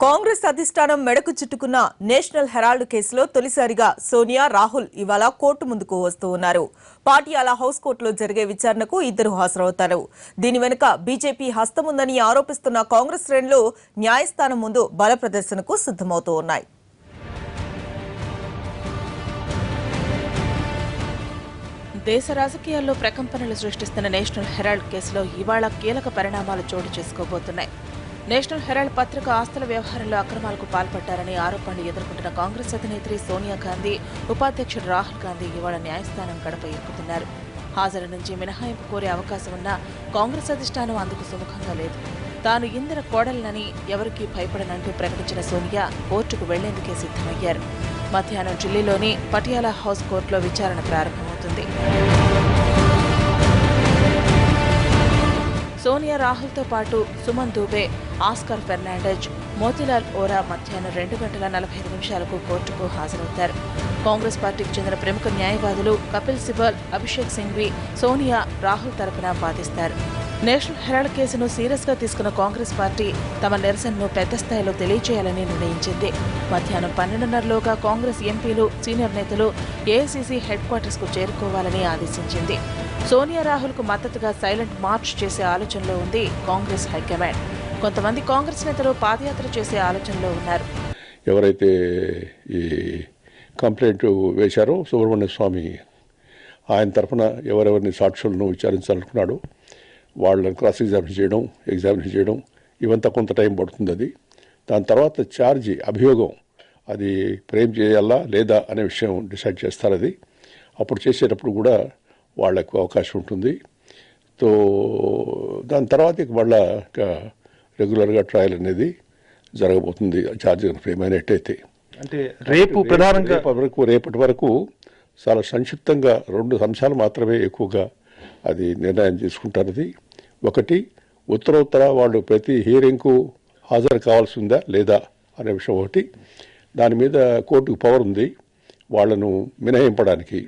కాంగ్రెస్ అధిష్టానం మెడకు చుట్టుకున్న national Herald కేసులో తొలిసారిగా సోనియా, రాహుల్ ఇవాళ కోర్టు ముందుకు వస్తూ ఉన్నారు. పాటియాలా హౌస్ కోర్టులో జరిగే విచారణకు ఇద్దరు హాజరవుతారు. దీని వెనుక బీజేపీ హస్తముందని ఆరోపిస్తున్న కాంగ్రెస్ శ్రేణులు న్యాయస్థానం ముందు బల ప్రదర్శనకు సిద్ధమవుతూ ఉన్నాయి. దేశ రాజకీయాల్లో ప్రకంపనలు సృష్టిస్తున్న నేషనల్ హెరాల్డ్ కేసులో ఇవాళ కీలక పరిణామాలు చోటు చేసుకోబోతున్నాయి. నేషనల్ హెరాల్డ్ పత్రిక ఆస్తుల వ్యవహారంలో అక్రమాలకు పాల్పడ్డారని ఆరోపణలు ఎదుర్కొంటున్న కాంగ్రెస్ అధినేత్రి సోనియా గాంధీ, ఉపాధ్యక్షుడు రాహుల్ గాంధీ ఇవాళ న్యాయస్థానం గడప ఎక్కుతున్నారు. హాజరు నుంచి మినహాయింపు కోరే అవకాశం ఉన్నా కాంగ్రెస్ అధిష్టానం అందుకు సుముఖంగా లేదు. తాను ఇందిర కోడలనని ఎవరికీ భయపడనంటూ ప్రకటించిన సోనియా కోర్టుకు వెళ్లేందుకే సిద్ధమయ్యారు. మధ్యాహ్నం ఢిల్లీలోని పటియాలా హౌస్ కోర్టులో విచారణ ప్రారంభమవుతుంది. సోనియా, రాహుల్తో పాటు సుమన్ దూబే, ఆస్కార్ ఫెర్నాండెజ్, మోతీలాల్ ఓరా మధ్యాహ్నం 2:45 కోర్టుకు హాజరవుతారు. కాంగ్రెస్ పార్టీకి చెందిన ప్రముఖ న్యాయవాదులు కపిల్ సిబల్, అభిషేక్ సింఘ్వి సోనియా, రాహుల్ తరపున వాదిస్తారు. నేషనల్ హెరాల్డ్ కేసును సీరియస్ గా తీసుకున్న కాంగ్రెస్ పార్టీ తమ నిరసనను పెద్ద స్థాయిలో తెలియజేయాలని నిర్ణయించింది. మధ్యాహ్నం 12:30లోగా కాంగ్రెస్ ఎంపీలు, సీనియర్ నేతలు ఏఐసీసీ హెడ్ క్వార్టర్స్ కు చేరుకోవాలని ఆదేశించింది. సోనియా, రాహుల్ కు మద్దతుగా సైలెంట్ మార్చ్ చేసే ఆలోచనలో ఉంది కాంగ్రెస్ హైకమాండ్. కొంతమంది కాంగ్రెస్ నేతలు పాదయాత్ర చేసే ఆలోచనలో ఉన్నారు. ఎవరైతే ఈ కంప్లైంట్ వేశారో సుబ్రహ్మణ్య స్వామి, ఆయన తరఫున ఎవరెవరిని సాక్షులను విచారించాలనుకున్నాడో వాళ్ళని క్రాస్ ఎగ్జామినేషన్ చేయడం ఇవంతా కొంత టైం పడుతుంది. అది దాని తర్వాత ఛార్జీ, అభియోగం, అది ఫ్రేమ్ చేయాలా లేదా అనే విషయం డిసైడ్ చేస్తారు. అది అప్పుడు చేసేటప్పుడు కూడా వాళ్లకు అవకాశం ఉంటుంది. సో దాని తర్వాత ఇక మళ్ళా రెగ్యులర్గా ట్రయల్ అనేది జరగబోతుంది. ఛార్జ్ ఫ్రేమ్ అయినట్టయితే అంటే రేపటి వరకు చాలా సంక్షిప్తంగా 2 అంశాలు మాత్రమే ఎక్కువగా అది నిర్ణయం తీసుకుంటారు. అది ఒకటి, ఉత్తరోత్తర వాళ్ళు ప్రతి హీరింగ్కు హాజరు కావాల్సి ఉందా లేదా అనే విషయం ఒకటి. దాని మీద కోర్టుకు పవర్ ఉంది. వాళ్లను మినహాయింపడానికి,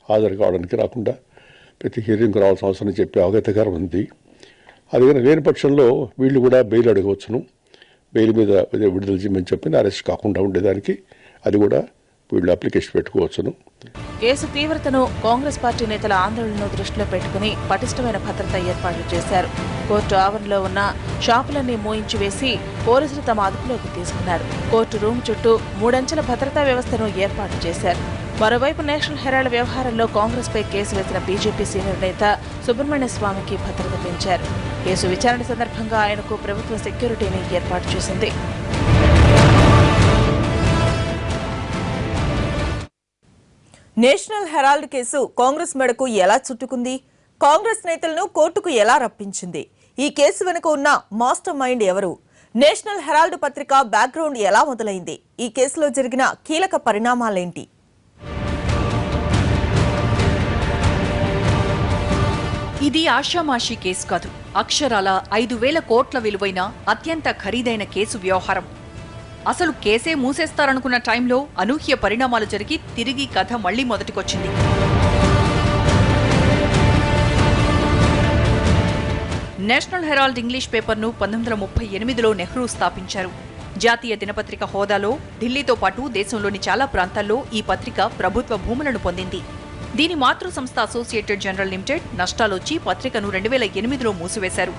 హాజరు కావడానికి రాకుండా ప్రతి హీరింగ్కు రావాల్సిన అవసరం చెప్పే అవగతకారం ఉంది. అది కానీ లేని పక్షంలో వీళ్ళు కూడా బెయిల్ అడగవచ్చును. బెయిల్ మీద విడుదల చేయమని చెప్పి అరెస్ట్ కాకుండా ఉండేదానికి అది కూడా వీళ్ళు అప్లికేషన్ పెట్టుకోవచ్చును. కేసు తీవ్రతను, కాంగ్రెస్ పార్టీ నేతల ఆందోళనను దృష్టిలో పెట్టుకుని పటిష్టమైన భద్రతా ఏర్పాట్లు చేశారు. కోర్టు ఆవరణలో ఉన్న షాపులన్నీ మూయించి వేసి పోలీసులు తమ అదుపులోకి తీసుకున్నారు. కోర్టు రూమ్ చుట్టూ 3 అంచెల భద్రతా వ్యవస్థను ఏర్పాటు చేశారు. మరోవైపు నేషనల్ హెరాల్డ్ వ్యవహారంలో కాంగ్రెస్ పై కేసు వేసిన బీజేపీ సీనియర్ నేత సుబ్రహ్మణ్య స్వామికి భద్రత పెంచారు. కేసు విచారణ సందర్భంగా ఆయనకు ప్రభుత్వ సెక్యూరిటీని ఏర్పాటు చేసింది. నేషనల్ హెరాల్డ్ కేసు కాంగ్రెస్ మెడకు ఎలా చుట్టుకుంది? కాంగ్రెస్ నేతలను కోర్టుకు ఎలా రప్పించింది? ఈ కేసు వెనుక ఉన్న మాస్టర్ మైండ్ ఎవరు? నేషనల్ హెరాల్డ్ పత్రిక బ్యాక్గ్రౌండ్ ఎలా మొదలైంది? ఈ కేసులో జరిగిన కీలక పరిణామాలేంటి? ఇది ఆషామాషీ కేసు కాదు. అక్షరాల 5,000 కోట్ల విలువైన అత్యంత ఖరీదైన కేసు వ్యవహారం. అసలు కేసే మూసేస్తారనుకున్న టైంలో అనూహ్య పరిణామాలు జరిగి తిరిగి కథ మళ్లీ మొదటికొచ్చింది. నేషనల్ హెరాల్డ్ ఇంగ్లీష్ పేపర్ను 1938లో నెహ్రూ స్థాపించారు. జాతీయ దినపత్రిక హోదాలో ఢిల్లీతో పాటు దేశంలోని చాలా ప్రాంతాల్లో ఈ పత్రిక ప్రభుత్వ భూములను పొందింది. దీని మాతృ సంస్థ అసోసియేటెడ్ జనరల్ లిమిటెడ్ నష్టాలొచ్చి పత్రికను 2008లో మూసివేశారు.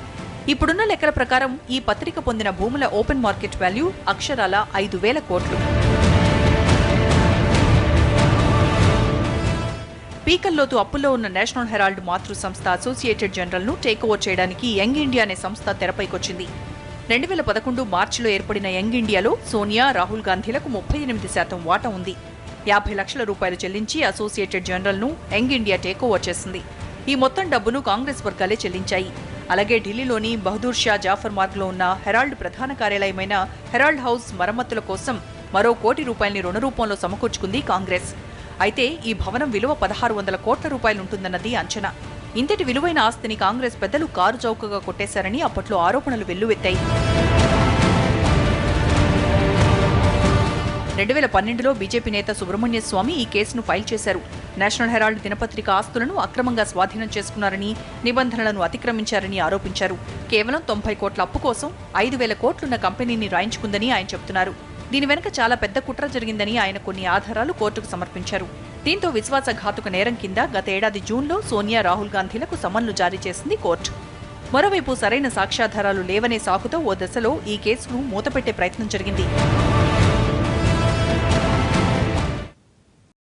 ఇప్పుడున్న లెక్కల ప్రకారం ఈ పత్రిక పొందిన భూముల ఓపెన్ మార్కెట్ వాల్యూ అక్షరాల 5,000 కోట్లు. పీకల్లోతు అప్పుల్లో ఉన్న నేషనల్ హెరాల్డ్ మాతృ సంస్థ అసోసియేటెడ్ జనరల్ను టేక్ ఓవర్ చేయడానికి యంగ్ ఇండియా అనే సంస్థ తెరపైకొచ్చింది. 2011 మార్చిలో ఏర్పడిన యంగ్ ఇండియాలో సోనియా, రాహుల్ గాంధీలకు 38% వాటా ఉంది. 50 లక్షల రూపాయలు చెల్లించి అసోసియేటెడ్ జనరల్ను యంగ్ ఇండియా టేక్ ఓవర్ చేసింది. ఈ మొత్తం డబ్బును కాంగ్రెస్ వర్గాలే చెల్లించాయి. అలాగే ఢిల్లీలోని బహదూర్ షా జాఫర్ మార్గ్లో ఉన్న హెరాల్డ్ ప్రధాన కార్యాలయమైన హెరాల్డ్ హౌస్ మరమ్మతుల కోసం మరో ₹1 కోటి రుణ రూపంలో సమకూర్చుకుంది కాంగ్రెస్. అయితే ఈ భవనం విలువ 1,600 కోట్ల రూపాయలుంటుందన్నది అంచనా. ఇంతటి విలువైన ఆస్తిని కాంగ్రెస్ పెద్దలు కారు చౌకగా కొట్టేశారని అప్పట్లో ఆరోపణలు వెల్లువెత్తాయి. 2012లో బీజేపీ నేత సుబ్రహ్మణ్య స్వామి ఈ కేసును ఫైల్ చేశారు. నేషనల్ హెరాల్డ్ దినపత్రిక ఆస్తులను అక్రమంగా స్వాధీనం చేసుకున్నారని, నిబంధనలను అతిక్రమించారని ఆరోపించారు. కేవలం 90 కోట్ల అప్పు కోసం 5,000 కోట్లున్న కంపెనీని రాయించుకుందని ఆయన చెబుతున్నారు. దీని వెనుక చాలా పెద్ద కుట్ర జరిగిందని ఆయన కొన్ని ఆధారాలు కోర్టుకు సమర్పించారు. దీంతో విశ్వాసఘాతుక నేరం కింద గత ఏడాది జూన్లో సోనియా, రాహుల్ గాంధీలకు సమన్లు జారీ చేసింది కోర్టు. మరోవైపు సరైన సాక్ష్యాధారాలు లేవనే సాకుతో ఓ దశలో ఈ కేసును మూతపెట్టే ప్రయత్నం జరిగింది.